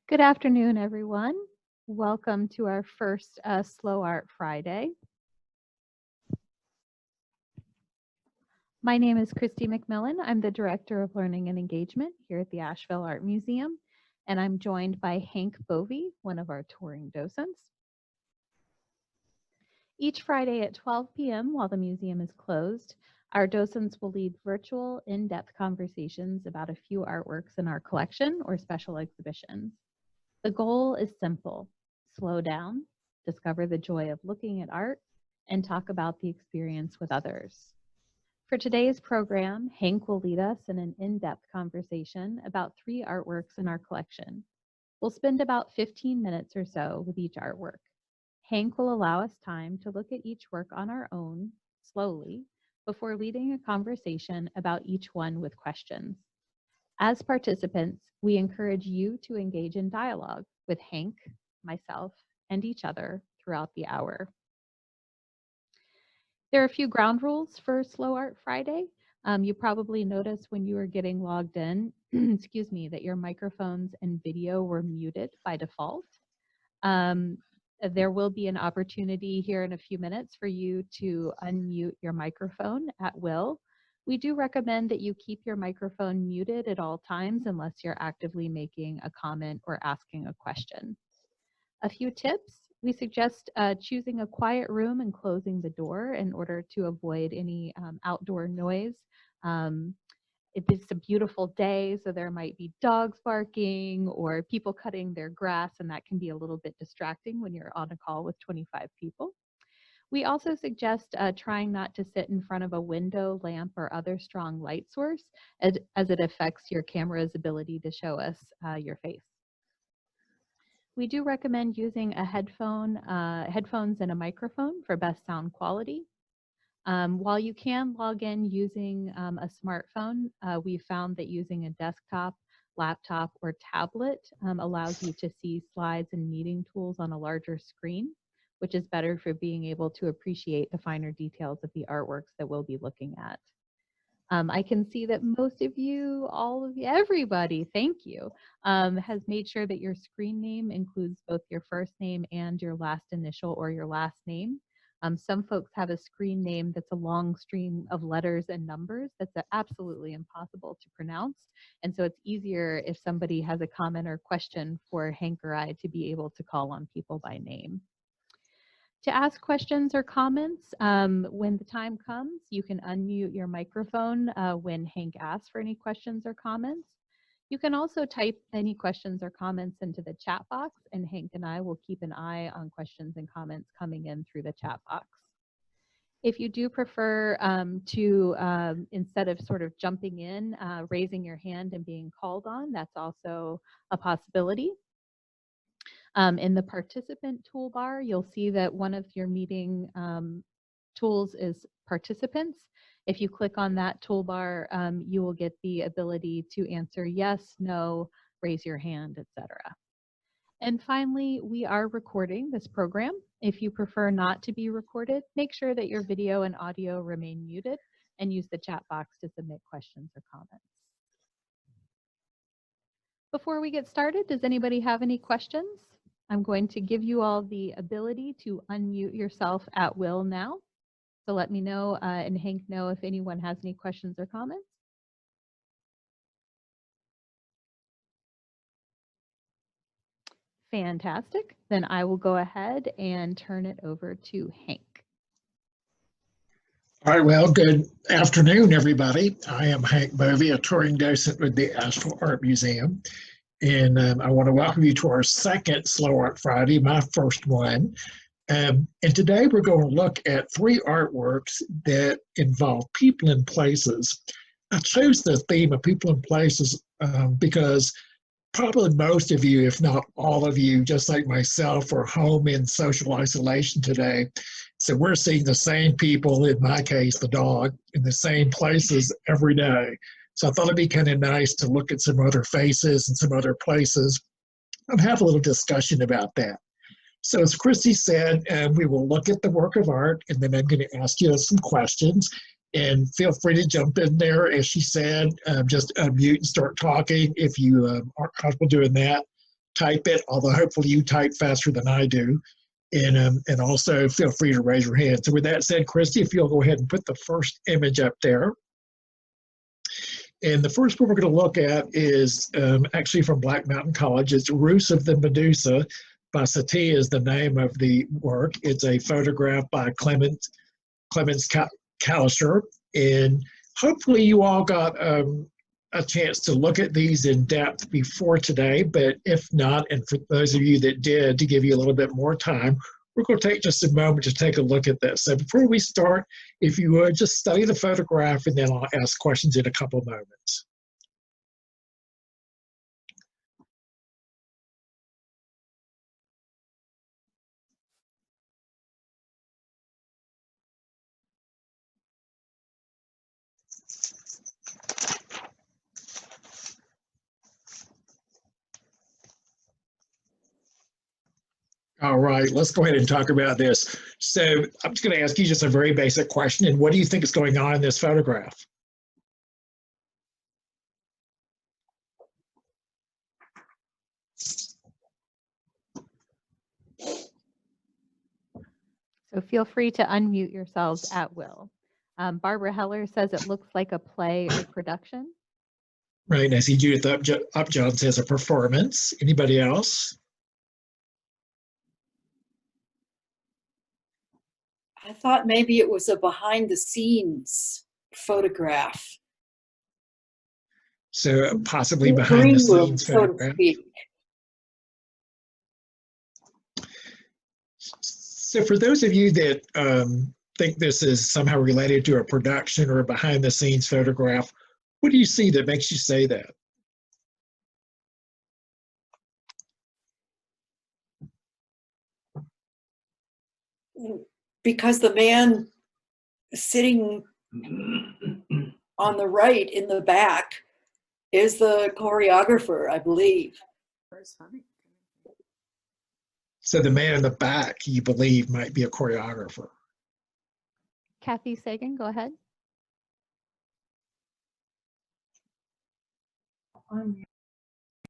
Good afternoon, everyone. Welcome to our first Slow Art Friday. My name is Christy McMillan. I'm the Director of Learning and Engagement here at the Asheville Art Museum, and I'm joined by Hank Bovee, one of our touring docents. Each Friday at 12 p.m. while the museum is closed, our docents will lead virtual, in-depth conversations about a few artworks in our collection or special exhibitions. The goal is simple: slow down, discover the joy of looking at art, and talk about the experience with others. For today's program, Hank will lead us in an in-depth conversation about 3 artworks in our collection. We'll spend about 15 minutes or so with each artwork. Hank will allow us time to look at each work on our own, slowly, before leading a conversation about each one with questions. As participants, we encourage you to engage in dialogue with Hank, myself, and each other throughout the hour. There are a few ground rules for Slow Art Friday. You probably noticed when you were getting logged in, excuse me, that your microphones and video were muted by default. There will be an opportunity here in a few minutes for you to unmute your microphone at will. We do recommend that you keep your microphone muted at all times unless you're actively making a comment or asking a question. A few tips: we suggest choosing a quiet room and closing the door in order to avoid any outdoor noise. It's a beautiful day, so there might be dogs barking or people cutting their grass, and that can be a little bit distracting when you're on a call with 25 people. We also suggest trying not to sit in front of a window, lamp, or other strong light source as it affects your camera's ability to show us your face. We do recommend using a headphones and a microphone for best sound quality. While you can log in using a smartphone, we found that using a desktop, laptop, or tablet allows you to see slides and meeting tools on a larger screen, which is better for being able to appreciate the finer details of the artworks that we'll be looking at. I can see that most of you, all of you, everybody, thank you, has made sure that your screen name includes both your first name and your last initial or your last name. Some folks have a screen name that's a long stream of letters and numbers that's absolutely impossible to pronounce. And so it's easier if somebody has a comment or question for Hank or I to be able to call on people by name. To ask questions or comments, when the time comes, you can unmute your microphone when Hank asks for any questions or comments. You can also type any questions or comments into the chat box, and Hank and I will keep an eye on questions and comments coming in through the chat box. If you do prefer instead of sort of jumping in, raising your hand and being called on, that's also a possibility. In the participant toolbar, you'll see that one of your meeting tools is participants. If you click on that toolbar, you will get the ability to answer yes, no, raise your hand, etc. And finally, we are recording this program. If you prefer not to be recorded, make sure that your video and audio remain muted and use the chat box to submit questions or comments. Before we get started, does anybody have any questions? I'm going to give you all the ability to unmute yourself at will now. So let me know and Hank know if anyone has any questions or comments. Fantastic. Then I will go ahead and turn it over to Hank. All right, well, good afternoon, everybody. I am Hank Bovee, a touring docent with the Asheville Art Museum. And I want to welcome you to our second Slow Art Friday, my first one. And today we're going to look at 3 artworks that involve people and places. I chose the theme of people and places because probably most of you, if not all of you, just like myself, are home in social isolation today. So we're seeing the same people, in my case, the dog, in the same places every day. So I thought it'd be kind of nice to look at some other faces and some other places and have a little discussion about that. So as Christy said, we will look at the work of art, and then I'm going to ask you some questions. And feel free to jump in there. As she said, just unmute and start talking if you aren't comfortable doing that. type it, although hopefully you type faster than I do. And also feel free to raise your hand. So with that said, Christy, if you'll go ahead and put the first image up there. And the first one we're going to look at is actually from Black Mountain College. It's Roost of the Medusa by Satie is the name of the work. It's a photograph by Clemens Callister. And hopefully you all got a chance to look at these in depth before today, but if not, and for those of you that did, to give you a little bit more time, we're going to take just a moment to take a look at this. So before we start, if you would, just study the photograph and then I'll ask questions in a couple of moments. All right, let's go ahead and talk about this. So I'm just going to ask you just a very basic question. And what do you think is going on in this photograph? So feel free to unmute yourselves at will. Barbara Heller says it looks like a play or production. Right, and I see Judith Upjohn says a performance. Anybody else? I thought maybe it was a behind the scenes photograph. So possibly behind the scenes photograph. So to speak. So for those of you that think this is somehow related to a production or a behind the scenes photograph, what do you see that makes you say that? Because the man sitting on the right in the back is the choreographer, I believe. So the man in the back, you believe, might be a choreographer. Kathy Sagan, go ahead.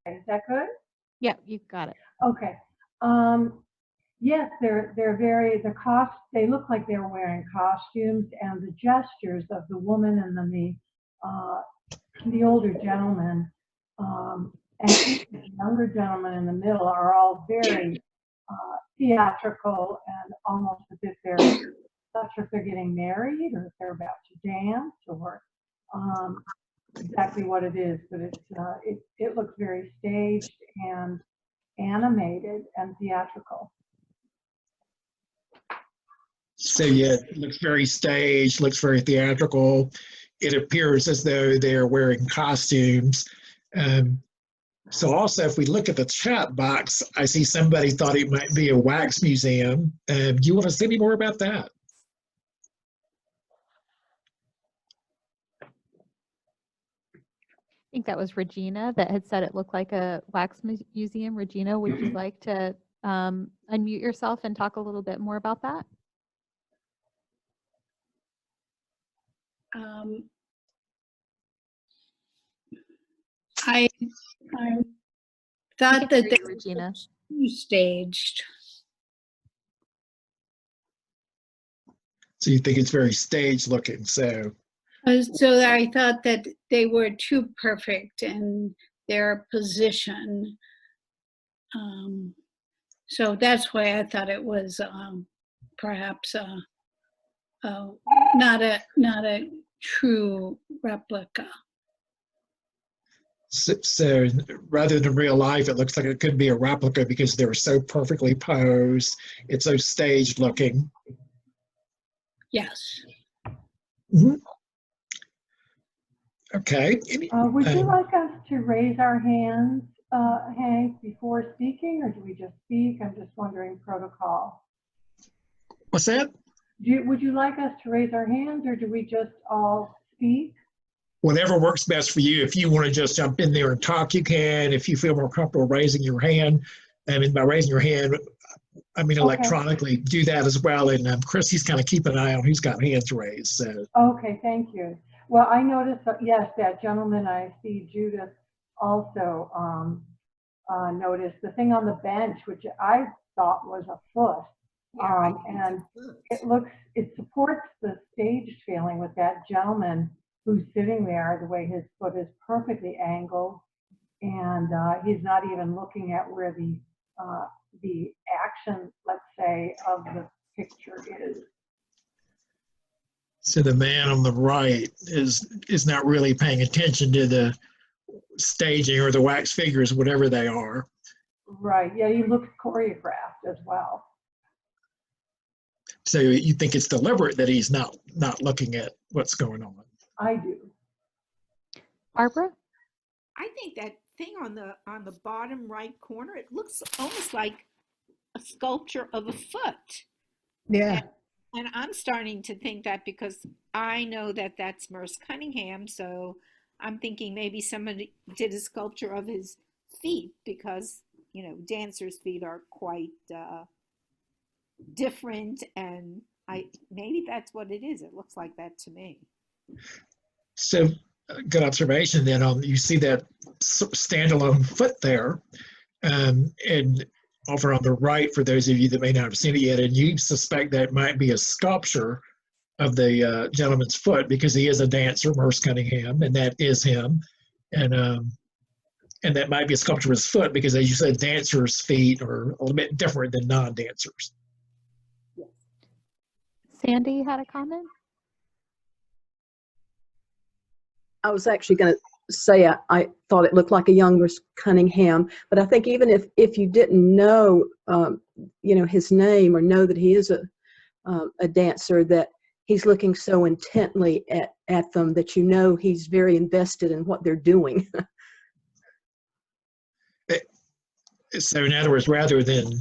Is that good? Yeah, you got it. Okay. Yes, they look like they're wearing costumes, and the gestures of the woman and the older gentleman, and the younger gentleman in the middle are all very theatrical and almost as if they're not sure if they're getting married or if they're about to dance or exactly what it is, but it looks very staged and animated and theatrical. So yeah, it looks very staged, looks very theatrical. It appears as though they're wearing costumes. So also, if we look at the chat box, I see somebody thought it might be a wax museum. Do you want to say any more about that? I think that was Regina that had said it looked like a wax museum. Regina, would you like to unmute yourself and talk a little bit more about that? I thought that they Regina. were staged. So you think it's very staged looking, so. So I thought that they were too perfect in their position. So that's why I thought it was perhaps not a true replica. So rather than real life, it looks like it could be a replica because they were so perfectly posed. It's so staged looking. Yes. Mm-hmm. Okay. Would you like us to raise our hands, Hank, before speaking, or do we just speak? I'm just wondering protocol. What's that? Would you like us to raise our hands, or do we just all speak? Whatever works best for you. If you want to just jump in there and talk, you can. If you feel more comfortable raising your hand, I mean, by raising your hand, I mean electronically, do that as well. And Chrissy's kind of keeping an eye on who's got hands raised. So. Okay, thank you. Well, I noticed, yes, that gentleman, I see Judith also noticed. The thing on the bench, which I thought was a foot, and it supports the staged feeling with that gentleman who's sitting there, the way his foot is perfectly angled, and he's not even looking at where the action, let's say, of the picture is. So the man on the right is not really paying attention to the staging or the wax figures, whatever they are. Right. Yeah, he looks choreographed as well. So you think it's deliberate that he's not looking at what's going on? I do. Barbara? I think that thing on the bottom right corner, it looks almost like a sculpture of a foot. Yeah. And I'm starting to think that because I know that that's Merce Cunningham, so I'm thinking maybe somebody did a sculpture of his feet because, you know, dancers' feet are quite different, and maybe that's what it is. It looks like that to me. So good observation then on, you see that standalone foot there, and over on the right, for those of you that may not have seen it yet, and you suspect that might be a sculpture of the gentleman's foot because he is a dancer, Merce Cunningham, and that is him. And that might be a sculpture of his foot because, as you said, dancers' feet are a little bit different than non-dancers. Sandy had a comment? I was actually going to say I thought it looked like a younger Cunningham, but I think even if you didn't know, his name or know that he is a dancer, that he's looking so intently at them that you know he's very invested in what they're doing. So in other words, rather than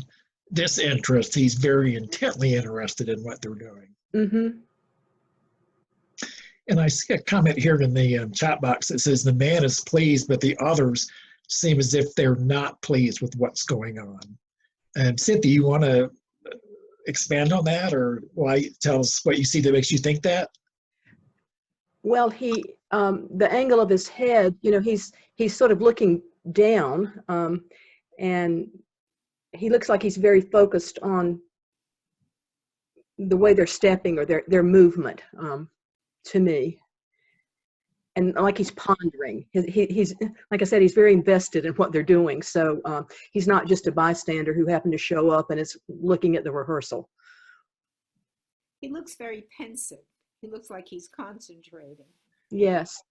disinterest, he's very intently interested in what they're doing. Mm-hmm. And I see a comment here in the chat box that says the man is pleased, but the others seem as if they're not pleased with what's going on. Cynthia, you want to expand on that, or tell us what you see that makes you think that? Well, the angle of his head, he's sort of looking down, and he looks like he's very focused on the way they're stepping or their movement, to me. And like he's pondering. He's like I said, he's very invested in what they're doing. So he's not just a bystander who happened to show up and is looking at the rehearsal. He looks very pensive. He looks like he's concentrating. Yes.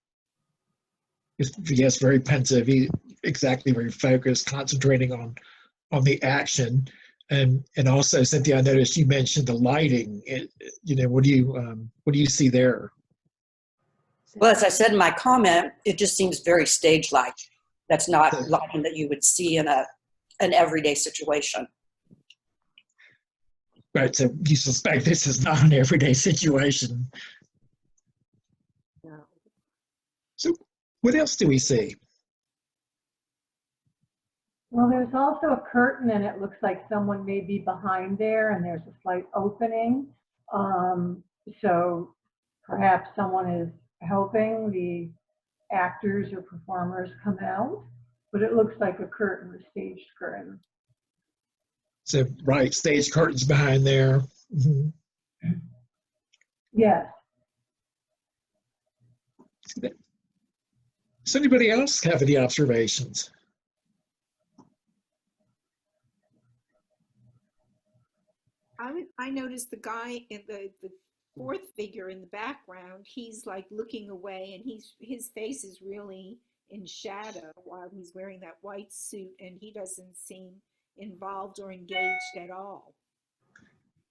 Yes, very pensive. Very focused, concentrating on the action. And also, Cynthia, I noticed you mentioned the lighting. What do you see there? Well, as I said in my comment, it just seems very stage-like. That's not lighting that you would see in an everyday situation. Right, so you suspect this is not an everyday situation. No. So what else do we see? Well, there's also a curtain, and it looks like someone may be behind there, and there's a slight opening. So perhaps someone is helping the actors or performers come out, but it looks like a curtain, a staged curtain. So, right, stage curtains behind there. Mm-hmm. Yes. Does anybody else have any observations? I noticed the guy in the fourth figure in the background, he's like looking away, and his face is really in shadow while he's wearing that white suit, and he doesn't seem involved or engaged at all.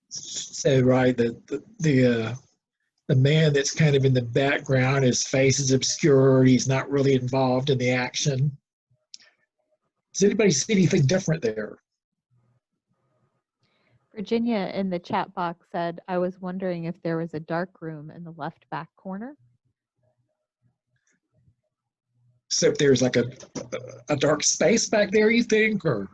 So, right, the man that's kind of in the background, his face is obscured, he's not really involved in the action. Does anybody see anything different there? Virginia in the chat box said, I was wondering if there was a dark room in the left back corner. So if there's like a dark space back there, you think, or?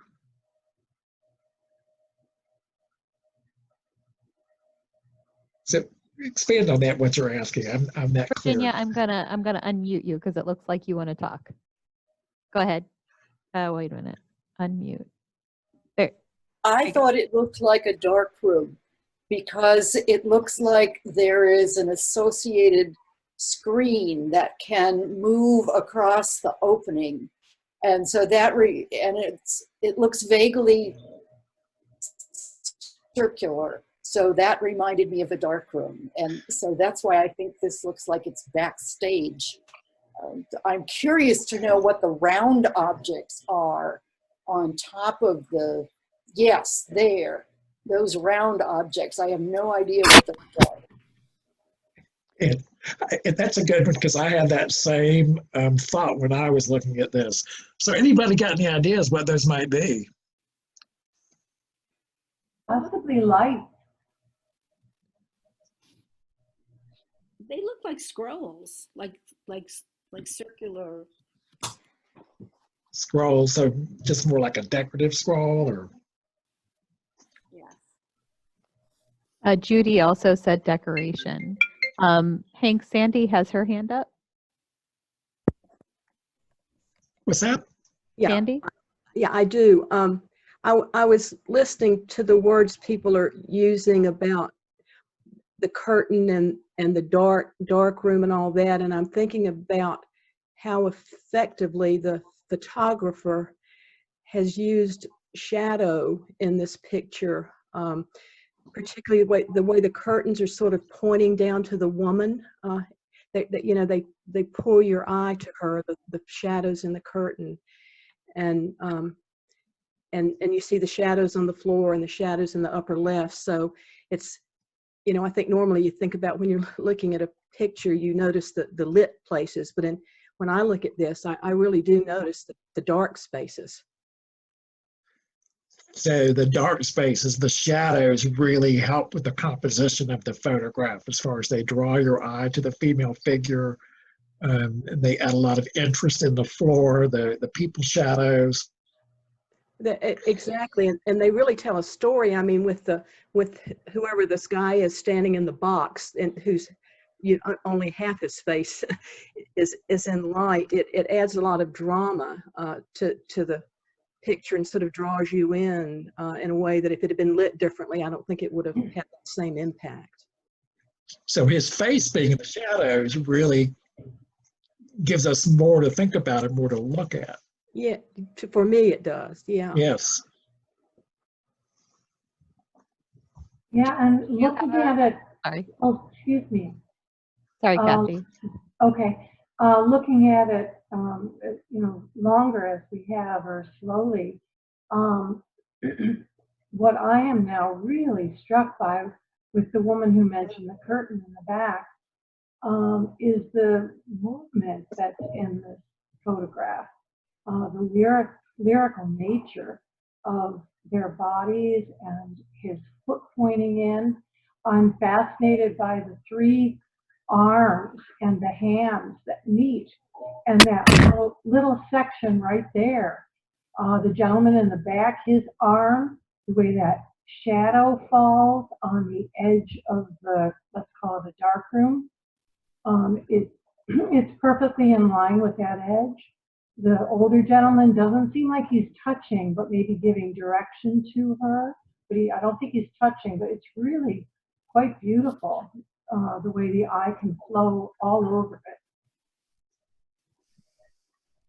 So expand on that, what you're asking. I'm not clear. Virginia, I'm gonna unmute you because it looks like you want to talk. Go ahead. Wait a minute. unmute. There. I thought it looked like a dark room because it looks like there is an associated screen that can move across the opening. And so that, it looks vaguely circular. So that reminded me of a dark room. And so that's why I think this looks like it's backstage. I'm curious to know what the round objects are on top of the, yes, there, those round objects. I have no idea what those are. And that's a good one because I had that same thought when I was looking at this. So anybody got any ideas what those might be? Possibly light. They look like scrolls, like circular. Scroll, so just more like a decorative scroll, or Yes. Judy also said decoration. Hank, Sandy has her hand up. what's that? Yeah, Sandy? yeah, I do. I was listening to the words people are using about the curtain and the dark room and all that, and I'm thinking about how effectively the photographer has used shadow in this picture, particularly the way the curtains are sort of pointing down to the woman. They pull your eye to her, the shadows in the curtain, and you see the shadows on the floor and the shadows in the upper left. So it's, I think normally you think about when you're looking at a picture, you notice the lit places, but when I look at this, I really do notice the dark spaces. So the dark spaces, the shadows really help with the composition of the photograph as far as they draw your eye to the female figure. And they add a lot of interest in the floor, the people shadows. Exactly, and they really tell a story. I mean, with whoever this guy is standing in the box and who's only half his face is in light. It adds a lot of drama to the picture and sort of draws you in a way that if it had been lit differently, I don't think it would have had that same impact. So his face being in the shadows really gives us more to think about and more to look at. Yeah, for me it does. Yeah. Yes. Yeah, and looking at it, Sorry. oh, excuse me. Sorry, Kathy. Okay, looking at it, longer as we have or slowly, what I am now really struck by with the woman who mentioned the curtain in the back is the movement that's in this photograph, the lyrical nature of their bodies and his foot pointing in. I'm fascinated by the three arms and the hands that meet, and that little section right there. The gentleman in the back, his arm, the way that shadow falls on the edge of the, let's call it a dark room. It's perfectly in line with that edge. The older gentleman doesn't seem like he's touching, but maybe giving direction to her. But I don't think he's touching, but it's really quite beautiful, the way the eye can flow all over it.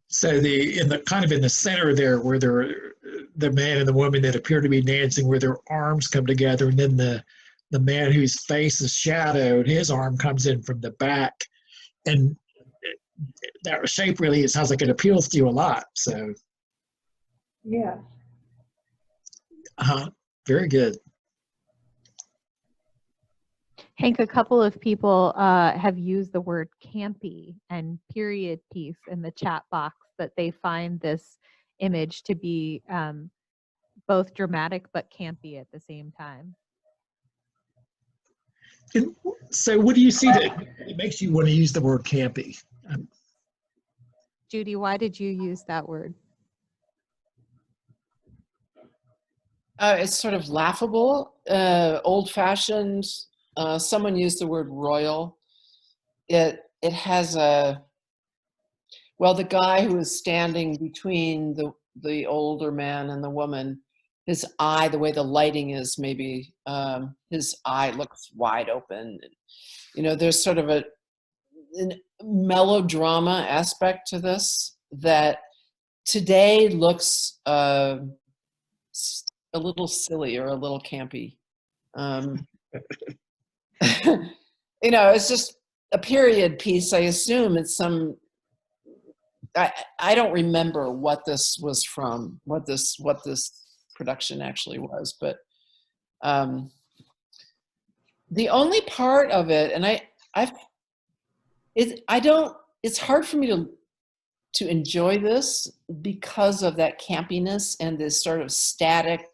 So in the center there, where the man and the woman that appear to be dancing, where their arms come together, and then the man whose face is shadowed, his arm comes in from the back, and that shape really, it sounds like it appeals to you a lot. So Yes. Very good. Hank, a couple of people have used the word campy and period piece in the chat box, that they find this image to be both dramatic but campy at the same time. And so what do you see that it makes you want to use the word campy? Judy, why did you use that word? It's sort of laughable, old-fashioned. Someone used the word royal. It has the guy who is standing between the older man and the woman, his eye, the way the lighting is, maybe his eye looks wide open. You know, there's sort of a melodrama aspect to this that today looks a little silly or a little campy. You know, it's just a period piece. I assume it's some. I don't remember what this was from, what this production actually was, but the only part of it, and it's hard for me to enjoy this because of that campiness and this sort of static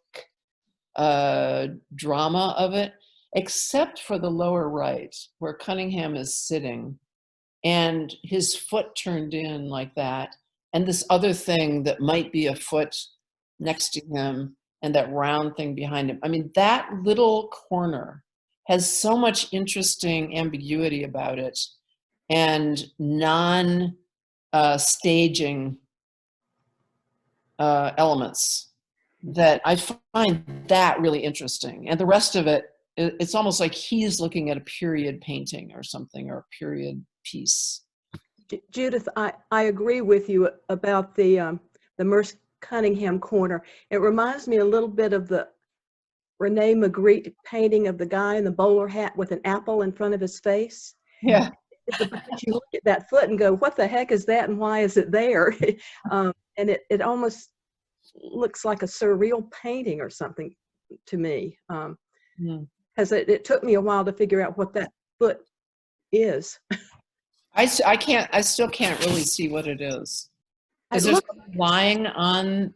drama of it, except for the lower right where Cunningham is sitting and his foot turned in like that, and this other thing that might be a foot next to him and that round thing behind him. I mean, that little corner has so much interesting ambiguity about it and non-staging elements that I find that really interesting. And the rest of it, it's almost like he's looking at a period painting or something, or a period piece. Judith, I agree with you about the Merce Cunningham corner. It reminds me a little bit of the Rene Magritte painting of the guy in the bowler hat with an apple in front of his face. Yeah. But you look at that foot and go, what the heck is that and why is it there? And it almost looks like a surreal painting or something to me. Because it took me a while to figure out what that foot is. I still can't really see what it is. Is there something lying on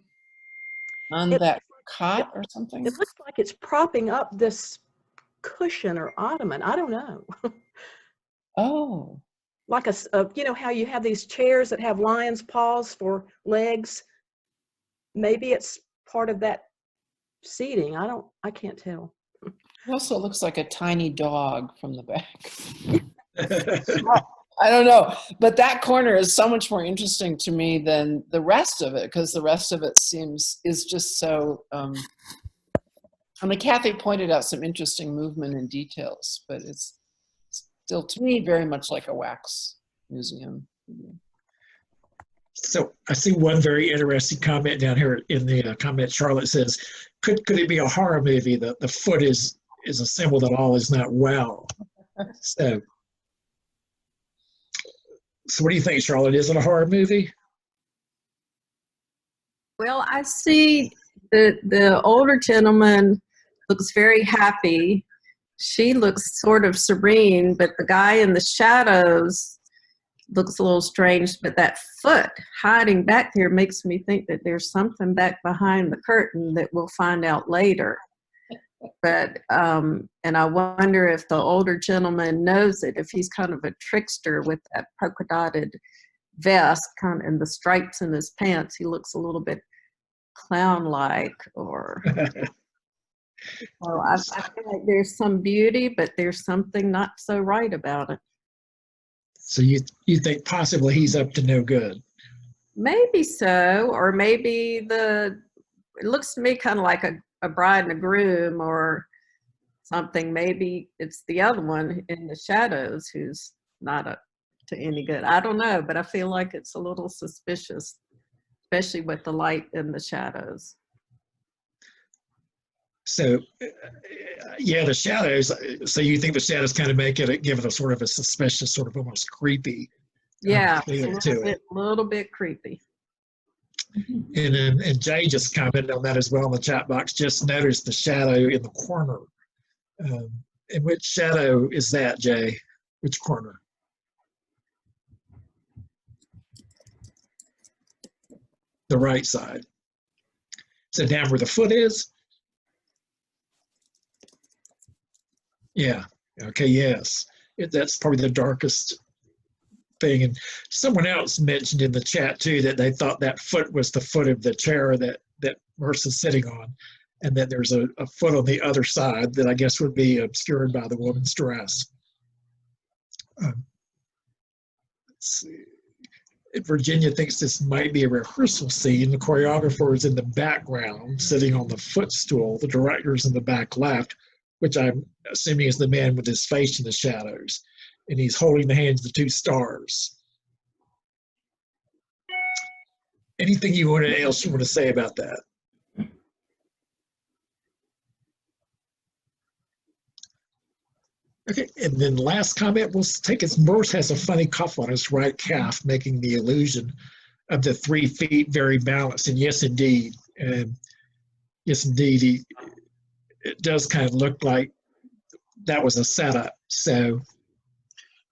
that cot or something? It looks like it's propping up this cushion or ottoman. I don't know. Oh. Like you know how you have these chairs that have lion's paws for legs? Maybe it's part of that seating. I can't tell. It also looks like a tiny dog from the back. I don't know, but that corner is so much more interesting to me than the rest of it, because the rest of it is just so. I mean, Kathy pointed out some interesting movement and details, but it's still, to me, very much like a wax museum. So I see one very interesting comment down here in the comment. Charlotte says, "Could it be a horror movie? The foot is a symbol that all is not well." So what do you think, Charlotte? Is it a horror movie? Well, I see the older gentleman looks very happy. She looks sort of serene, but the guy in the shadows looks a little strange. But that foot hiding back there makes me think that there's something back behind the curtain that we'll find out later. But and I wonder if the older gentleman knows it, if he's kind of a trickster with that polka dotted vest kind of, and the stripes in his pants. He looks a little bit clown-like, or well, I feel like there's some beauty, but there's something not so right about it. So you think possibly he's up to no good? Maybe so, or maybe it looks to me kind of like a bride and a groom or something. Maybe it's the other one in the shadows who's not up to any good. I don't know, but I feel like it's a little suspicious, especially with the light in the shadows. So, yeah, the shadows. So you think the shadows kind of give it a sort of a suspicious, sort of almost creepy feel to it. A little bit creepy. And Jay just commented on that as well in the chat box. Just noticed the shadow in the corner. And which shadow is that, Jay? Which corner? The right side. So down where the foot is? Yeah. Okay, yes. That's probably the darkest thing. And someone else mentioned in the chat too that they thought that foot was the foot of the chair that Merce is sitting on, and that there's a foot on the other side that I guess would be obscured by the woman's dress. Let's see. Virginia thinks this might be a rehearsal scene. The choreographer is in the background, sitting on the footstool. The director is in the back left, which I'm assuming is the man with his face in the shadows. And he's holding the hands of the two stars. Anything else you want to say about that? Okay, and then last comment, we'll take his Morse has a funny cuff on his right calf, making the illusion of the 3 feet very balanced. And yes, indeed, it does kind of look like that was a setup. So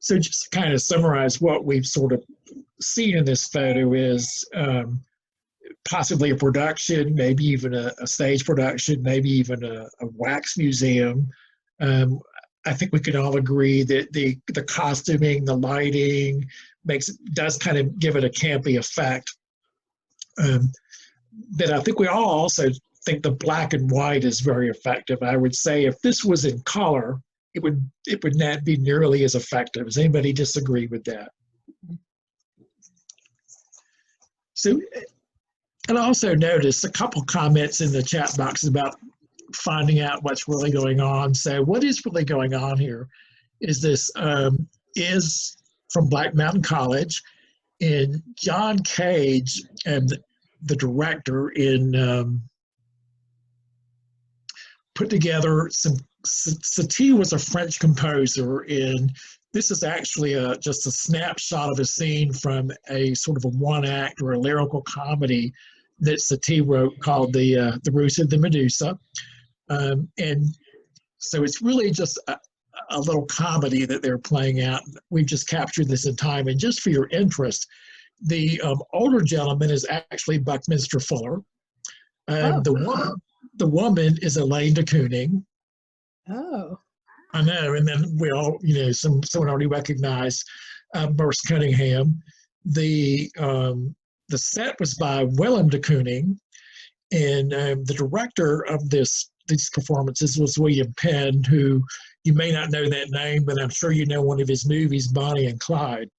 just to kind of summarize what we've sort of seen in this photo is possibly a production, maybe even a stage production, maybe even a wax museum. I think we can all agree that the costuming, the lighting does kind of give it a campy effect. But I think we all also think the black and white is very effective. I would say if this was in color, it would not be nearly as effective. Does anybody disagree with that? So, and I also noticed a couple comments in the chat box about finding out what's really going on. So what is really going on here is this is from Black Mountain College, and John Cage, the director, put together some. Satie was a French composer, and this is actually just a snapshot of a scene from a sort of a one-act or a lyrical comedy that Satie wrote called the Ruse of the Medusa. And so it's really just a little comedy that they're playing out. We've just captured this in time. And just for your interest, the older gentleman is actually Buckminster Fuller. The woman is Elaine de Kooning. Oh. I know. And then we all, someone already recognized Merce Cunningham. The set was by Willem de Kooning, and the director of these performances was William Penn, who you may not know that name, but I'm sure you know one of his movies, Bonnie and Clyde.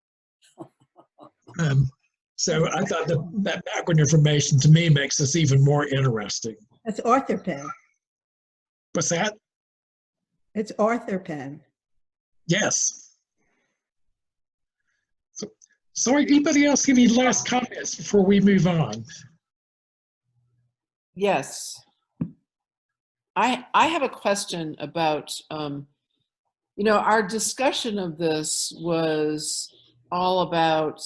So I thought that background information to me makes this even more interesting. That's Arthur Penn. What's that? It's Arthur Penn. Yes. So anybody else have any last comments before we move on? Yes. I have a question about, our discussion of this was all about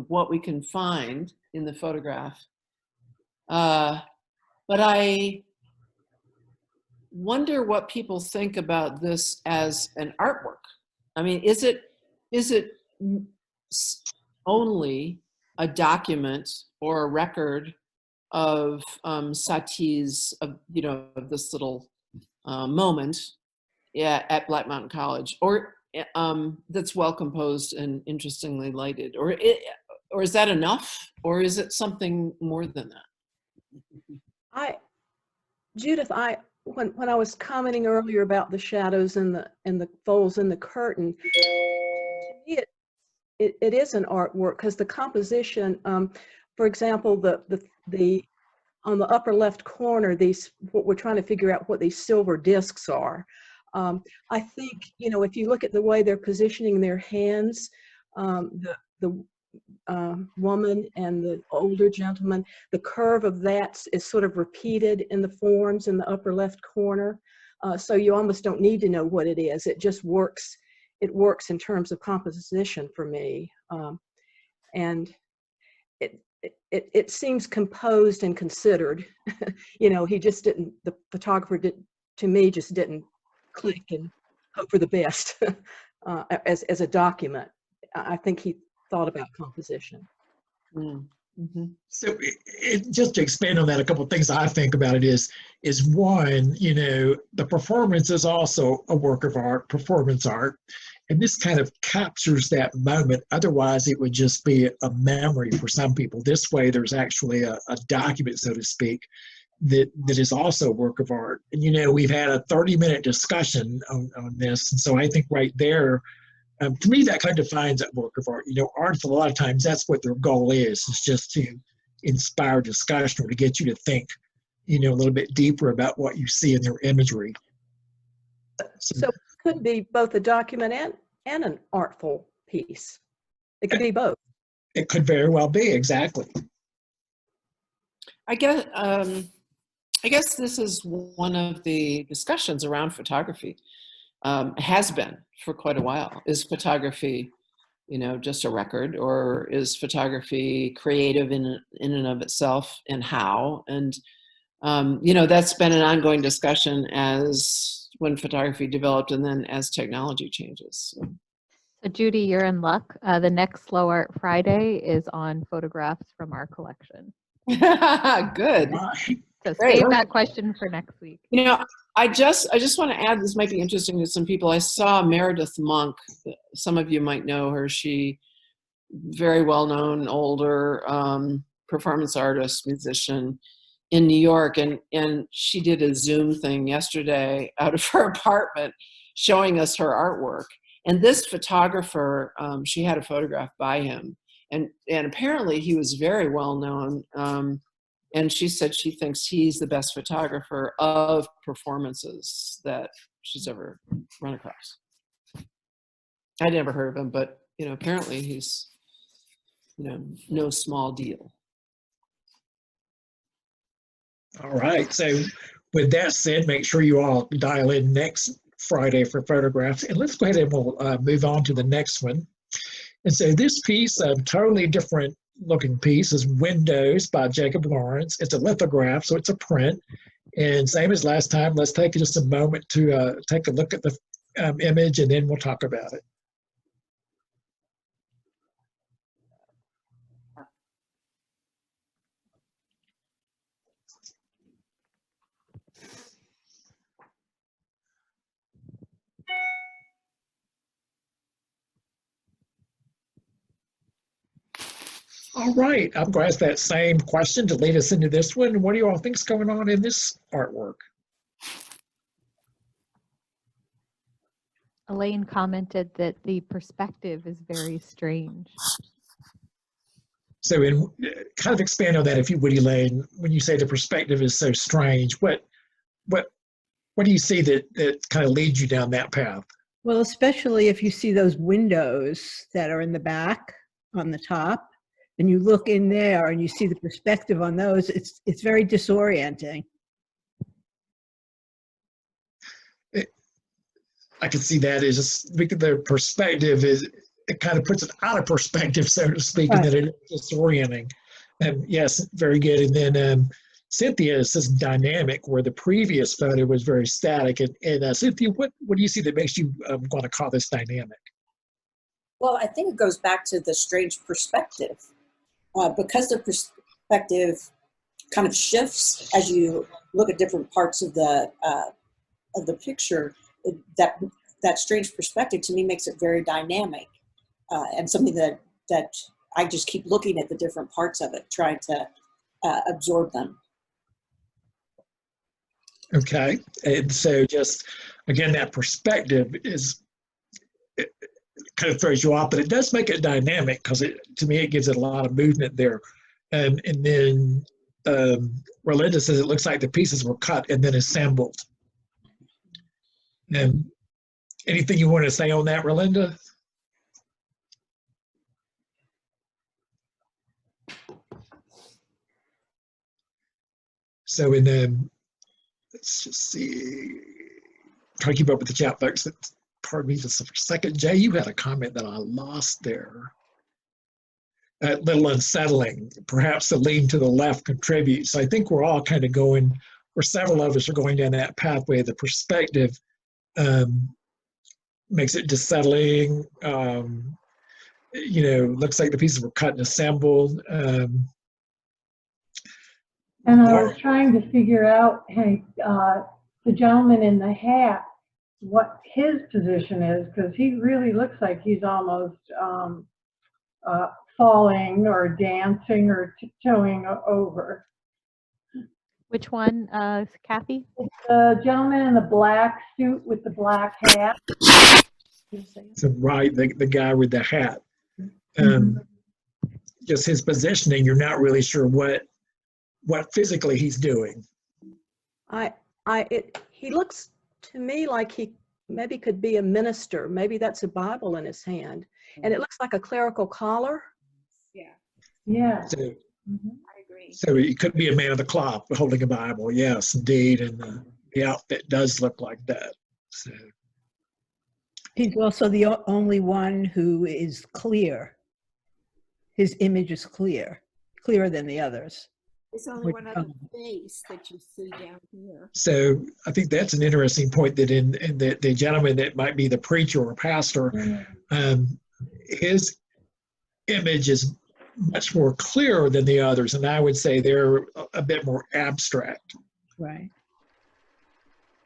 what we can find in the photograph. But I wonder what people think about this as an artwork. I mean, is it only a document or a record of Satie's, of this little moment at Black Mountain College, or that's well composed and interestingly lighted, or is that enough, or is it something more than that? Judith, when I was commenting earlier about the shadows and the folds in the curtain, to me it is an artwork, because the composition, for example, the on the upper left corner, what we're trying to figure out what these silver discs are. I think, if you look at the way they're positioning their hands, the woman and the older gentleman, the curve of that is sort of repeated in the forms in the upper left corner. So you almost don't need to know what it is. It just works. It works in terms of composition for me. And it seems composed and considered. He just didn't, the photographer just didn't click and hope for the best as a document. I think he thought about composition. Mm-hmm. So just to expand on that, a couple of things I think about it is one, the performance is also a work of art, performance art, and this kind of captures that moment. Otherwise, it would just be a memory for some people. This way, there's actually a document, so to speak, that is also a work of art. And we've had a 30-minute discussion on this, and so I think right there, To me, that kind of defines that work of art. Artists, a lot of times, that's what their goal is just to inspire discussion or to get you to think, a little bit deeper about what you see in their imagery. So it could be both a document and an artful piece. It could be both. It could very well be, exactly. I guess this is one of the discussions around photography. Has been for quite a while. Is photography, just a record, or is photography creative in and of itself, and how? And that's been an ongoing discussion as when photography developed, and then as technology changes. So Judy, you're in luck. The next Slow Art Friday is on photographs from our collection. Good. So Great. save that question for next week. I just want to add, this might be interesting to some people. I saw Meredith Monk. Some of you might know her. She, very well-known, older performance artist, musician in New York. And she did a Zoom thing yesterday out of her apartment showing us her artwork. And this photographer, she had a photograph by him. And apparently he was very well-known. And she said she thinks he's the best photographer of performances that she's ever run across. I'd never heard of him, but apparently he's no small deal. All right. So with that said, make sure you all dial in next Friday for photographs. And let's go ahead and we'll move on to the next one. And so this piece, a totally different looking piece, is Windows by Jacob Lawrence. It's a lithograph, so it's a print. And same as last time, let's take just a moment to take a look at the image, and then we'll talk about it. All right, I'm going to ask that same question to lead us into this one. What do you all think is going on in this artwork? Elaine commented that the perspective is very strange. So kind of expand on that, if you would, Elaine. When you say the perspective is so strange, what do you see that kind of leads you down that path? Well, especially if you see those windows that are in the back on the top, and you look in there and you see the perspective on those, it's very disorienting. I can see that as just the perspective it kind of puts it out of perspective, so to speak, Right. and that it is disorienting. And yes, very good. And then Cynthia says dynamic, where the previous photo was very static. And Cynthia, what do you see that makes you want to call this dynamic? Well, I think it goes back to the strange perspective. Because the perspective kind of shifts as you look at different parts of the picture, that strange perspective to me makes it very dynamic, and something that I just keep looking at the different parts of it, trying to absorb them. Okay, and so just again, that perspective it kind of throws you off, but it does make it dynamic because to me it gives it a lot of movement there. And then Relinda says it looks like the pieces were cut and then assembled. And anything you want to say on that, Relinda? So let's just see. Try to keep up with the chat, folks. Pardon me just for a second. Jay, you had a comment that I lost there. A little unsettling. Perhaps the lean to the left contributes. I think we're all kind of going, or several of us are going down that pathway. The perspective makes it dissettling. Looks like the pieces were cut and assembled. And I was trying to figure out, Hank, the gentleman in the hat, what his position is, because he really looks like he's almost falling or dancing or tiptoeing over. Which one, Kathy? The gentleman in the black suit with the black hat. So right, the guy with the hat. Mhm. Just his positioning, you're not really sure what physically he's doing. He looks to me like he maybe could be a minister. Maybe that's a Bible in his hand. And it looks like a clerical collar. Yeah, Yeah. So, I agree. so he could be a man of the cloth holding a Bible. Yes, indeed. And the outfit does look like that. So, He's also the only one who is clear. His image is clearer than the others. There's only one other face that you see down here. so I think that's an interesting point that in the gentleman that might be the preacher or pastor, his image is much more clear than the others, and I would say they're a bit more abstract. Right.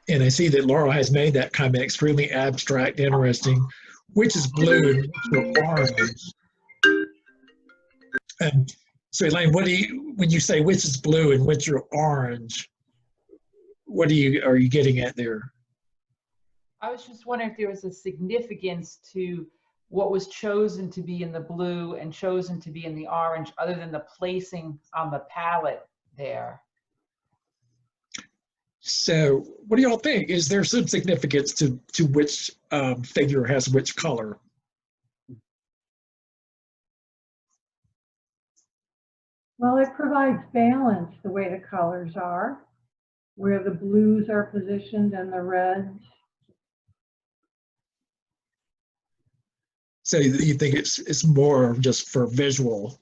And I see that Laurel has made that comment extremely abstract, interesting, which is blue and which are orange. So Elaine, when you say which is blue and which are orange, what are you getting at there? I was just wondering if there was a significance to what was chosen to be in the blue and chosen to be in the orange, other than the placing on the palette there. So what do y'all think? Is there some significance to which figure has which color? Well, it provides balance the way the colors are, where the blues are positioned and the reds. So you think it's more just for visual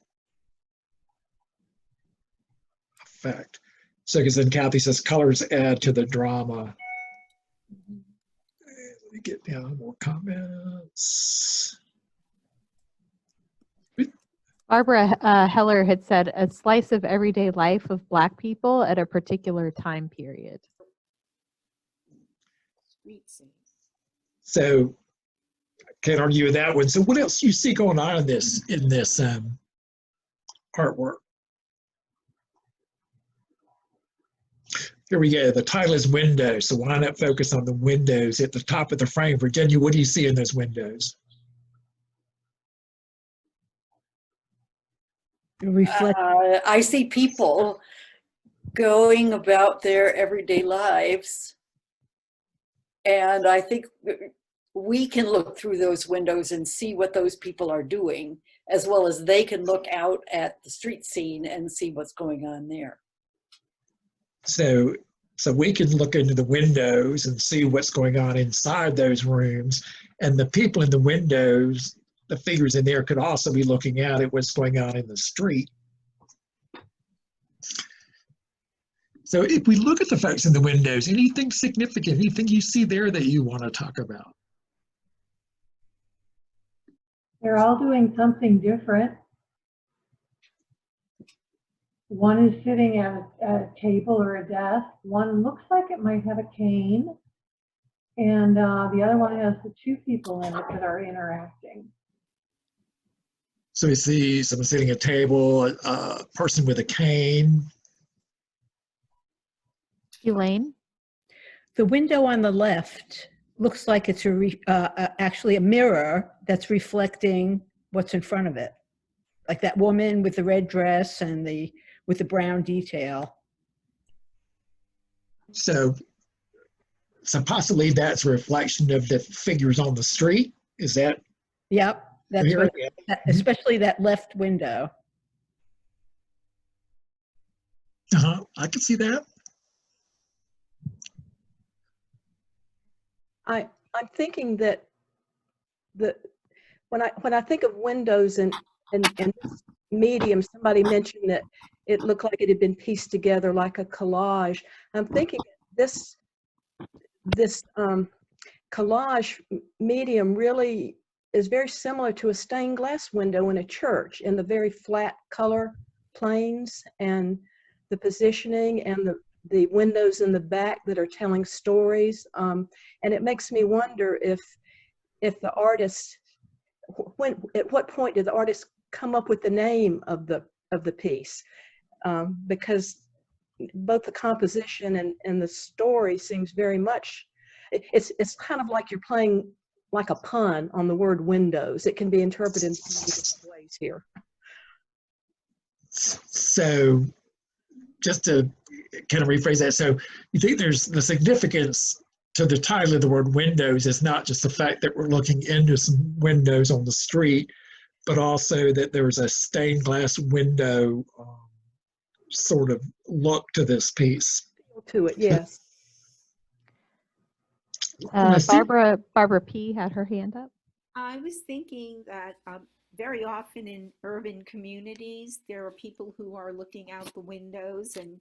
effect? So because then Kathy says colors add to the drama. Let me get down more comments. Barbara Heller had said a slice of everyday life of Black people at a particular time period. Street scene. So can't argue with that one. So what else do you see going on in this artwork? Here we go. The title is windows. So why not focus on the windows at the top of the frame? Virginia, what do you see in those windows? Reflect. I see people going about their everyday lives. And I think we can look through those windows and see what those people are doing, as well as they can look out at the street scene and see what's going on there. So we can look into the windows and see what's going on inside those rooms. And the people in the windows, the figures in there, could also be looking out at what's going on in the street. So if we look at the folks in the windows, anything significant, anything you see there that you want to talk about? They're all doing something different. One is sitting at a table or a desk. One looks like it might have a cane. And the other one has the two people in it that are interacting. So we see someone sitting at a table, a person with a cane. Elaine? The window on the left looks like it's actually a mirror that's reflecting what's in front of it. Like that woman with the red dress and with the brown detail. So possibly that's a reflection of the figures on the street. Is that? Yep, that's what, especially that left window. I can see that. I'm thinking that when I think of windows and this medium, somebody mentioned that it looked like it had been pieced together like a collage. I'm thinking this collage medium really is very similar to a stained glass window in a church, in the very flat color planes and the positioning and the windows in the back that are telling stories. And it makes me wonder if the artist, at what point did the artist come up with the name of the piece? Because both the composition and the story seems very much, it's kind of like you're playing like a pun on the word windows. It can be interpreted in many different ways here. So just to kind of rephrase that, so you think there's the significance to the title of the word windows is not just the fact that we're looking into some windows on the street, but also that there's a stained glass window sort of look to this piece. To it, yes. Barbara P had her hand up. I was thinking that very often in urban communities, there are people who are looking out the windows and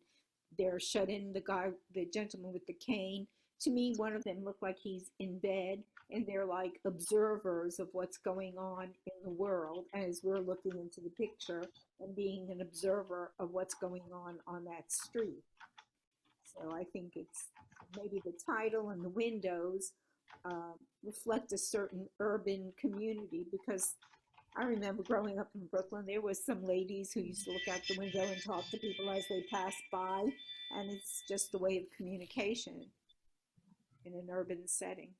they're shut in. The gentleman with the cane, to me, one of them looked like he's in bed, and they're like observers of what's going on in the world as we're looking into the picture and being an observer of what's going on that street. So I think it's maybe the title and the windows reflect a certain urban community, because I remember growing up in Brooklyn, there was some ladies who used to look out the window and talk to people as they passed by, and it's just a way of communication in an urban setting.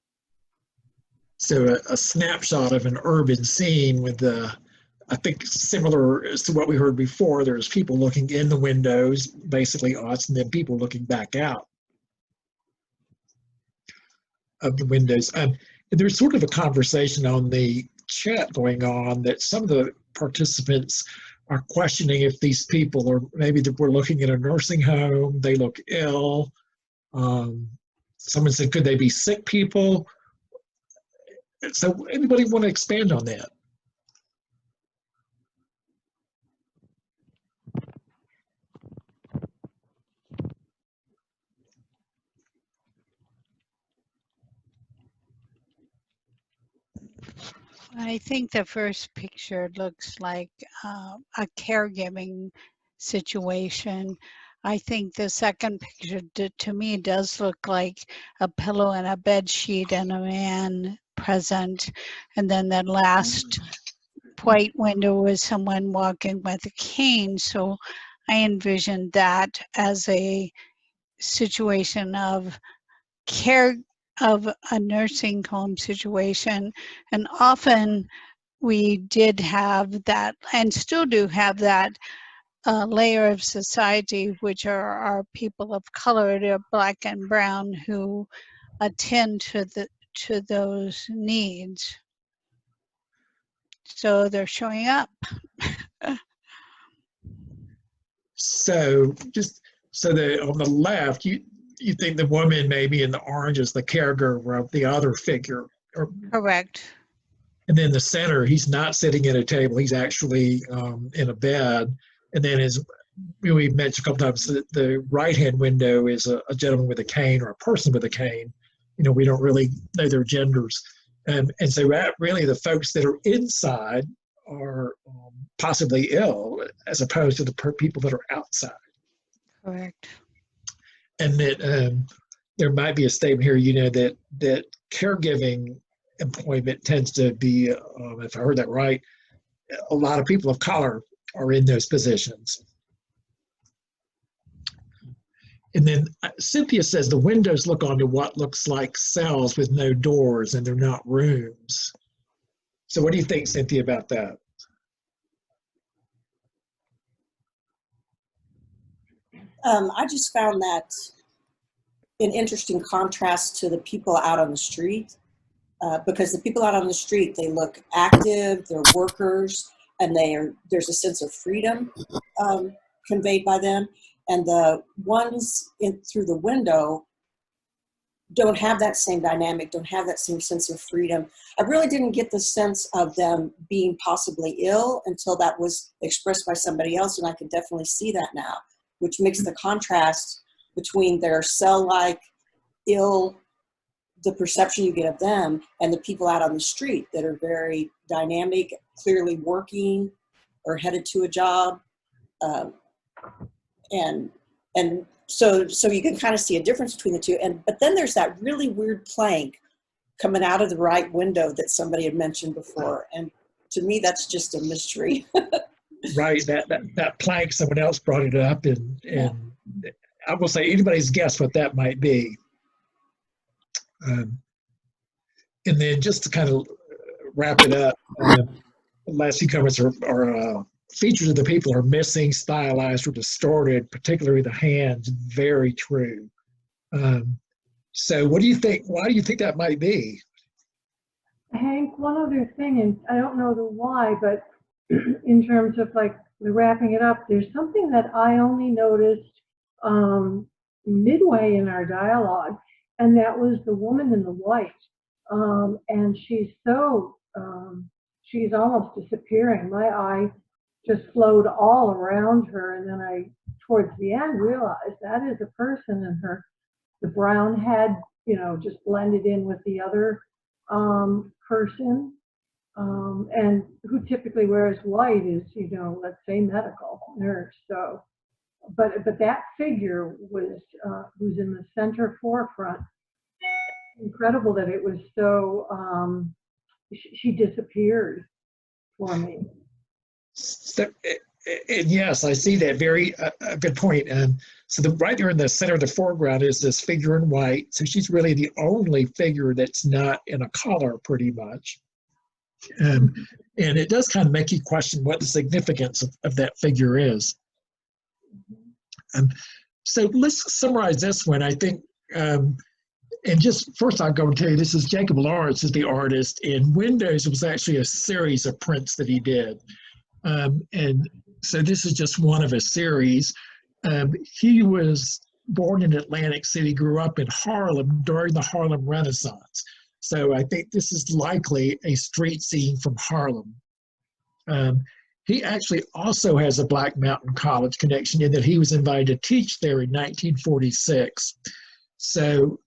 So a snapshot of an urban scene with I think similar as to what we heard before, there's people looking in the windows, basically us, and then people looking back out of the windows. There's sort of a conversation on the chat going on that some of the participants are questioning if these people are, maybe we're looking at a nursing home, they look ill. Someone said, could they be sick people? So anybody want to expand on that? I think the first picture looks like a caregiving situation. I think the second picture to me does look like a pillow and a bed sheet and a man present. And then that last white window was someone walking with a cane. So I envisioned that as a situation of care, of a nursing home situation. And often we did have that, and still do have that, layer of society, which are people of color, they're black and brown, who attend to those needs. So they're showing up. So on the left, you think the woman maybe in the orange is the caregiver of the other figure. Correct. And then the center, he's not sitting at a table, he's actually in a bed. And then as we've mentioned a couple times, the right-hand window is a gentleman with a cane or a person with a cane. You know, we don't really know their genders. And so really the folks that are inside are possibly ill as opposed to the people that are outside. Correct. And that there might be a statement here, you know, that caregiving employment tends to be, if I heard that right, a lot of people of color are in those positions. And then Cynthia says the windows look onto what looks like cells with no doors, and they're not rooms. So what do you think, Cynthia, about that? I just found that an interesting contrast to the people out on the street, because the people out on the street, they look active, they're workers, and there's a sense of freedom conveyed by them. And the ones through the window don't have that same dynamic, don't have that same sense of freedom. I really didn't get the sense of them being possibly ill until that was expressed by somebody else, and I can definitely see that now, which makes the contrast between their cell-like ill, the perception you get of them, and the people out on the street that are very dynamic, clearly working or headed to a job. And so you can kind of see a difference between the two. But then there's that really weird plank coming out of the right window that somebody had mentioned before. And to me, that's just a mystery. Right, that plank, someone else brought it up, and I will say anybody's guess what that might be. And then just to kind of wrap it up, the last few comments are features of the people are missing, stylized, or distorted, particularly the hands. Very true. So what do you think? Why do you think that might be? Hank, one other thing, and I don't know the why, but in terms of like wrapping it up, there's something that I only noticed midway in our dialogue, and that was the woman in the white. And she's so, she's almost disappearing. My eye just flowed all around her, and then I, towards the end, realized that is a person, and her, the brown head, you know, just blended in with the other person, and who typically wears white is, you know, let's say medical nurse. So, but that figure was who's in the center forefront. Incredible that it was so. She disappeared for me. So, and yes, I see that. Very good point. So right there in the center of the foreground is this figure in white. So she's really the only figure that's not in a collar, pretty much. And it does kind of make you question what the significance of that figure is. So let's summarize this one. I think, and just first I'll go and tell you, this is Jacob Lawrence is the artist. And Windows was actually a series of prints that he did. And so this is just one of a series. He was born in Atlantic City, grew up in Harlem during the Harlem Renaissance. So I think this is likely a street scene from Harlem. He actually also has a Black Mountain College connection in that he was invited to teach there in 1946. So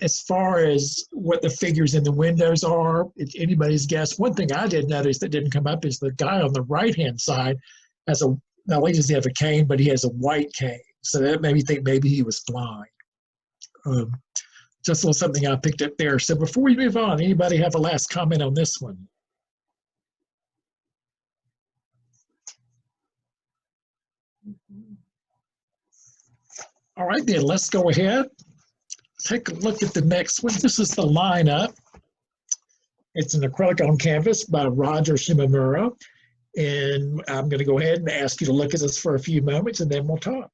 as far as what the figures in the windows are, it's anybody's guess. One thing I did notice that didn't come up is the guy on the right-hand side has a, not only does he have a cane, but he has a white cane. So that made me think maybe he was blind. Just a little something I picked up there. So before we move on, anybody have a last comment on this one? All right, then let's go ahead. Take a look at the next one. This is the lineup. It's an acrylic on canvas by Roger Shimamura. And I'm going to go ahead and ask you to look at this for a few moments, and then we'll talk.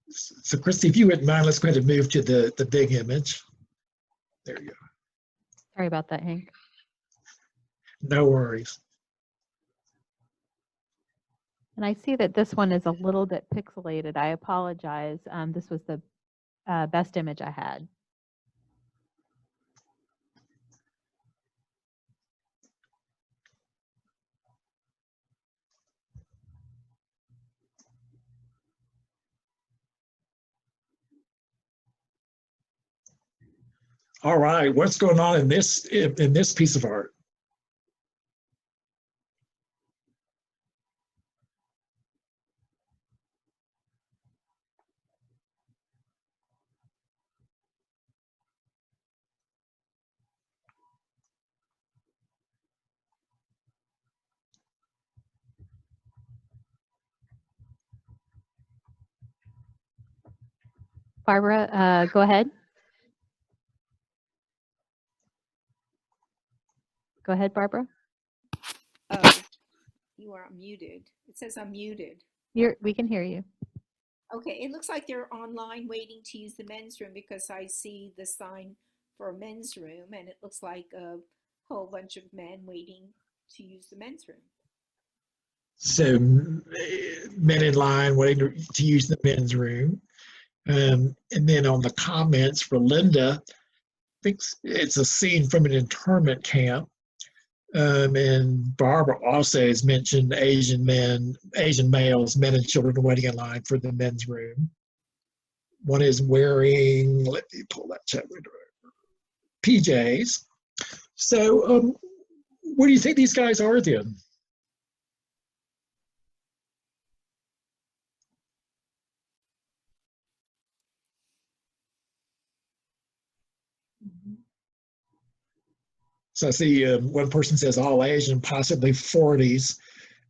So Christy, if you wouldn't mind, let's go ahead and move to the big image. There you go. Sorry about that, Hank. No worries. And I see that this one is a little bit pixelated. I apologize. This was the best image I had. All right, what's going on in this piece of art? Barbara, go ahead. Go ahead, Barbara. Oh, you are muted. It says I'm muted. We can hear you. Okay, it looks like they're online waiting to use the men's room because I see the sign for a men's room and it looks like a whole bunch of men waiting to use the men's room. So men in line waiting to use the men's room. And then on the comments for Linda, I think it's a scene from an internment camp. And Barbara also has mentioned Asian males, men and children waiting in line for the men's room. One is wearing, let me pull that chat window over, PJs. So what do you think these guys are then? So I see one person says all Asian, possibly 40s.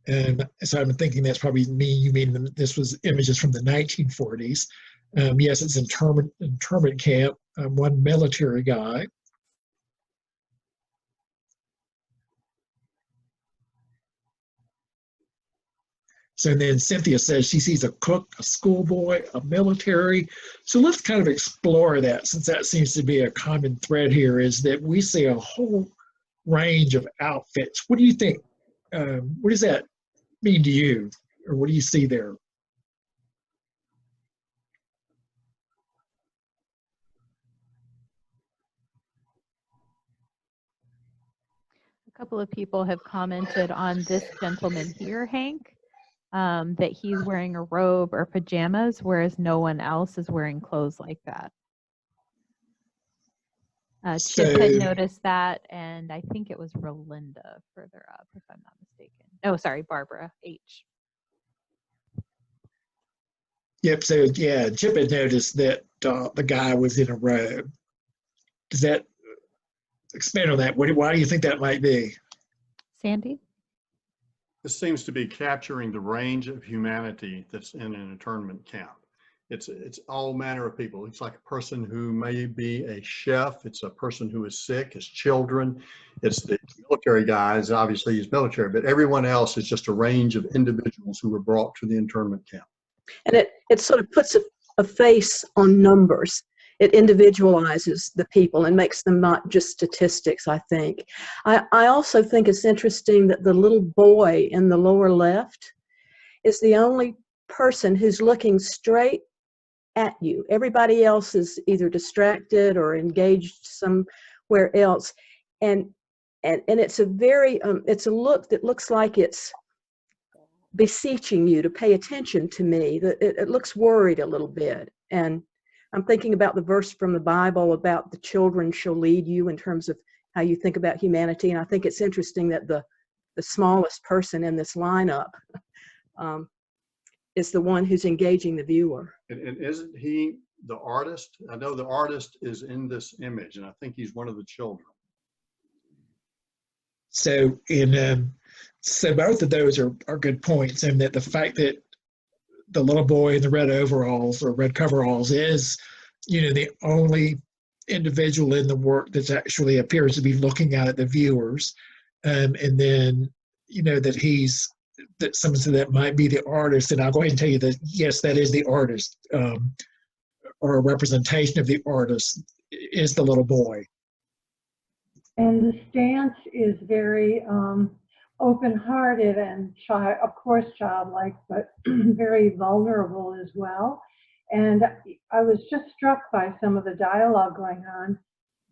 And so I'm thinking that's probably you mean this was images from the 1940s. Yes, it's internment camp. One military guy. So then Cynthia says she sees a cook, a schoolboy, a military. So let's kind of explore that, since that seems to be a common thread here, is that we see a whole range of outfits. What do you think? What does that mean to you? Or what do you see there? A couple of people have commented on this gentleman here, Hank, that he's wearing a robe or pajamas, whereas no one else is wearing clothes like that. Chip had noticed that, and I think it was Rolinda further up, if I'm not mistaken. Oh, sorry, Barbara H. Yep. So yeah, Chip had noticed that the guy was in a robe. Does that expand on that? Why do you think that might be? Sandy? This seems to be capturing the range of humanity that's in an internment camp. It's all manner of people. It's like a person who may be a chef. It's a person who is sick. It's children. It's the military guys. Obviously, he's military, but everyone else is just a range of individuals who were brought to the internment camp. And it sort of puts a face on numbers. It individualizes the people and makes them not just statistics, I think. I also think it's interesting that the little boy in the lower left is the only person who's looking straight at you. Everybody else is either distracted or engaged somewhere else. And it's a very, it's a look that looks like it's beseeching you to pay attention to me. It looks worried a little bit. And I'm thinking about the verse from the Bible about the children shall lead you, in terms of how you think about humanity. And I think it's interesting that the smallest person in this lineup is the one who's engaging the viewer. And isn't he the artist? I know the artist is in this image, and I think he's one of the children. So so both of those are good points, and that the fact that the little boy in the red overalls or red coveralls is, the only individual in the work that actually appears to be looking out at the viewers, and then that someone said that might be the artist, and I'll go ahead and tell you that yes, that is the artist, or a representation of the artist is the little boy. And the stance is very open-hearted and, of course, childlike, but very vulnerable as well. And I was just struck by some of the dialogue going on.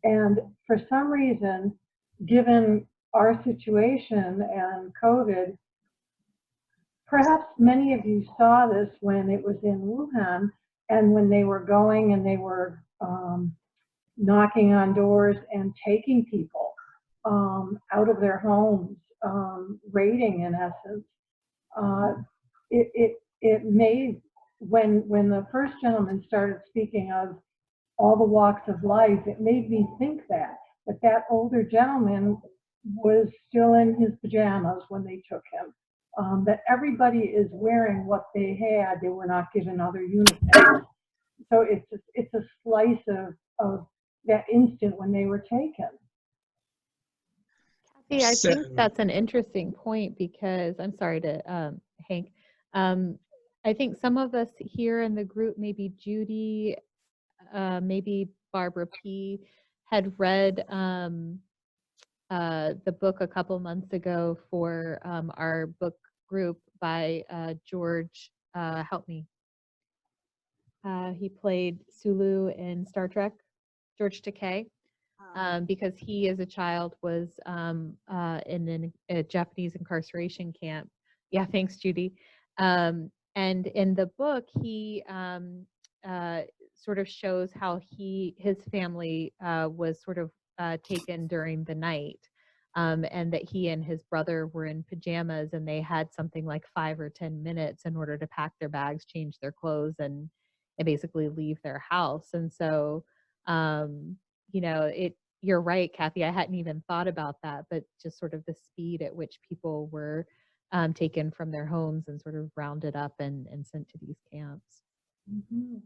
And for some reason, given our situation and COVID, perhaps many of you saw this when it was in Wuhan, and when they were going and they were knocking on doors and taking people out of their homes, raiding in essence. It made, when the first gentleman started speaking of all the walks of life, it made me think but that older gentleman was still in his pajamas when they took him. That everybody is wearing what they had. They were not given other uniforms. So it's a slice of that instant when they were taken. Kathy, I think that's an interesting point, because I'm sorry to Hank. I think some of us here in the group, maybe Judy, maybe Barbara P, had read the book a couple months ago for our book group by George, help me. He played Sulu in Star Trek, George Takei, because he as a child was in a Japanese incarceration camp. Yeah, thanks, Judy. And in the book, he sort of shows how his family was sort of taken during the night, and that he and his brother were in pajamas, and they had something like 5 or 10 minutes in order to pack their bags, change their clothes, and basically leave their house. And so, you're right, Kathy. I hadn't even thought about that, but just sort of the speed at which people were taken from their homes and sort of rounded up and sent to these camps. Mhm.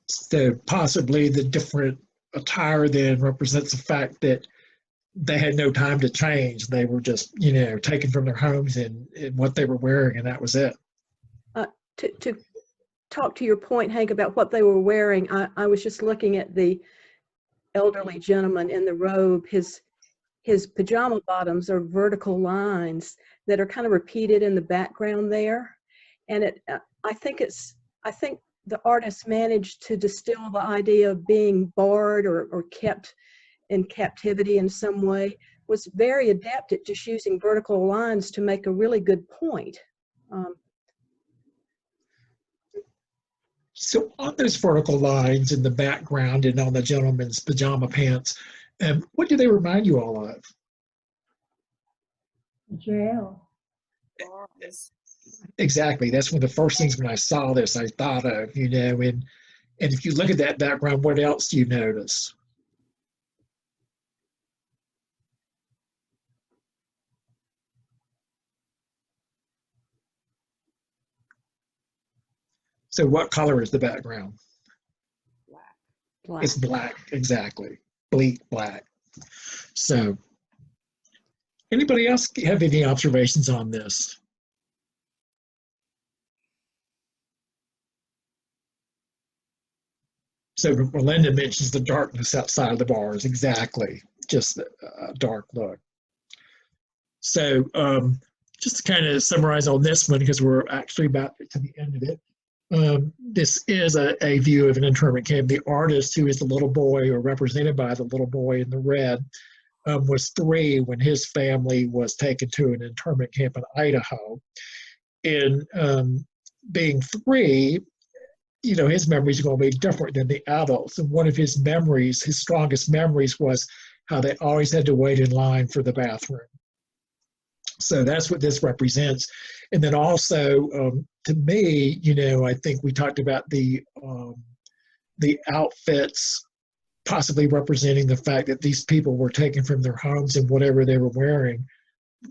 So possibly the different attire then represents the fact that they had no time to change. They were just, taken from their homes and what they were wearing, and that was it. To talk to your point, Hank, about what they were wearing, I was just looking at the elderly gentleman in the robe. His pajama bottoms are vertical lines that are kind of repeated in the background there. And I think the artist managed to distill the idea of being barred or kept in captivity in some way, was very adept at just using vertical lines to make a really good point. So on those vertical lines in the background and on the gentleman's pajama pants, what do they remind you all of? Jail. Bars. Exactly. That's one of the first things when I saw this I thought of, and if you look at that background, what else do you notice? So what color is the background? Black. It's black, exactly. Bleak black. So anybody else have any observations on this? So Melinda mentions the darkness outside of the bars. Exactly. Just a dark look. So just to kind of summarize on this one, because we're actually about to the end of it. This is a view of an internment camp. The artist, who is the little boy, or represented by the little boy in the red, was 3 when his family was taken to an internment camp in Idaho. And being 3, his memories are going to be different than the adults. And one of his memories, his strongest memories, was how they always had to wait in line for the bathroom. So that's what this represents. And then also, to me, I think we talked about the outfits possibly representing the fact that these people were taken from their homes and whatever they were wearing.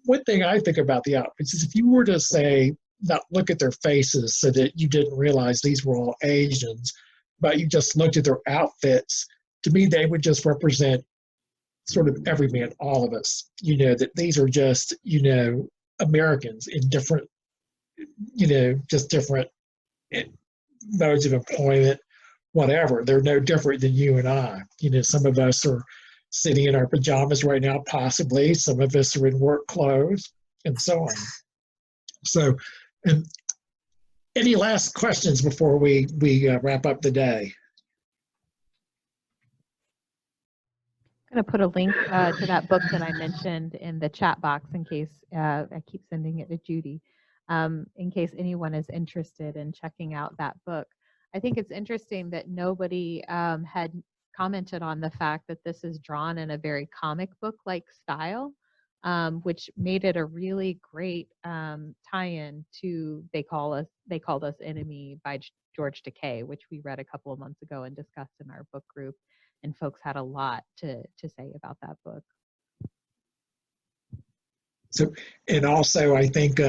One thing I think about the outfits is, if you were to say, not look at their faces so that you didn't realize these were all Asians, but you just looked at their outfits, to me, they would just represent sort of every man, all of us, that these are just, Americans in different, just different modes of employment, whatever. They're no different than you and I. Some of us are sitting in our pajamas right now, possibly. Some of us are in work clothes, and so on. So, any last questions before we wrap up the day? I'm going to put a link to that book that I mentioned in the chat box in case I keep sending it to Judy, in case anyone is interested in checking out that book. I think it's interesting that nobody had commented on the fact that this is drawn in a very comic book-like style, which made it a really great tie-in to They Called Us Enemy by George Takei, which we read a couple of months ago and discussed in our book group. And folks had a lot to say about that book. So, and also, I think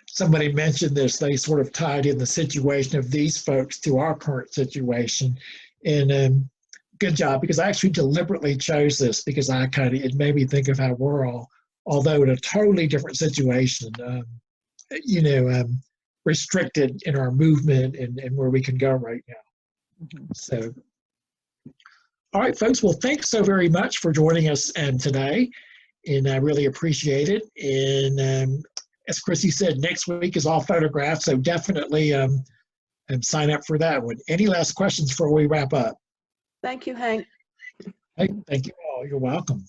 somebody mentioned this, they sort of tied in the situation of these folks to our current situation. And good job, because I actually deliberately chose this because it made me think of how we're all, although in a totally different situation, restricted in our movement and where we can go right now. Mm-hmm. So, all right, folks. Well, thanks so very much for joining us today, and I really appreciate it. And as Chrissy said, next week is all photographs, so definitely sign up for that one. Any last questions before we wrap up? Thank you, Hank. Hey, thank you all. You're welcome.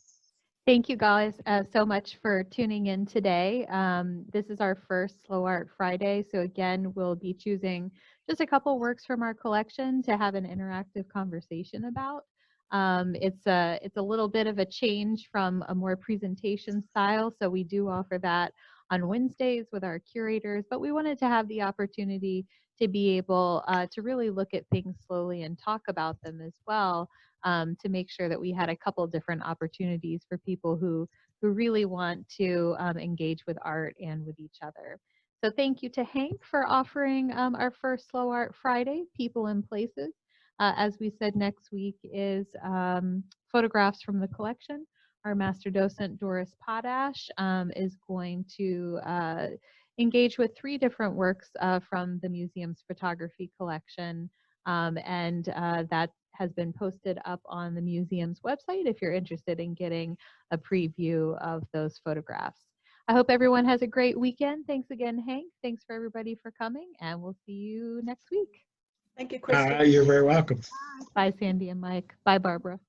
Thank you guys so much for tuning in today. This is our first Slow Art Friday, so again, we'll be choosing just a couple works from our collection to have an interactive conversation about. It's a little bit of a change from a more presentation style, so we do offer that on Wednesdays with our curators, but we wanted to have the opportunity to be able to really look at things slowly and talk about them as well, to make sure that we had a couple different opportunities for people who really want to engage with art and with each other. So thank you to Hank for offering our first Slow Art Friday, People and Places. As we said, next week is photographs from the collection. Our master docent, Doris Potash, is going to engage with 3 different works from the museum's photography collection. And that has been posted up on the museum's website if you're interested in getting a preview of those photographs. I hope everyone has a great weekend. Thanks again, Hank. Thanks for everybody for coming, and we'll see you next week. Thank you, Kristen. You're very welcome. Bye, Sandy and Mike. Bye, Barbara.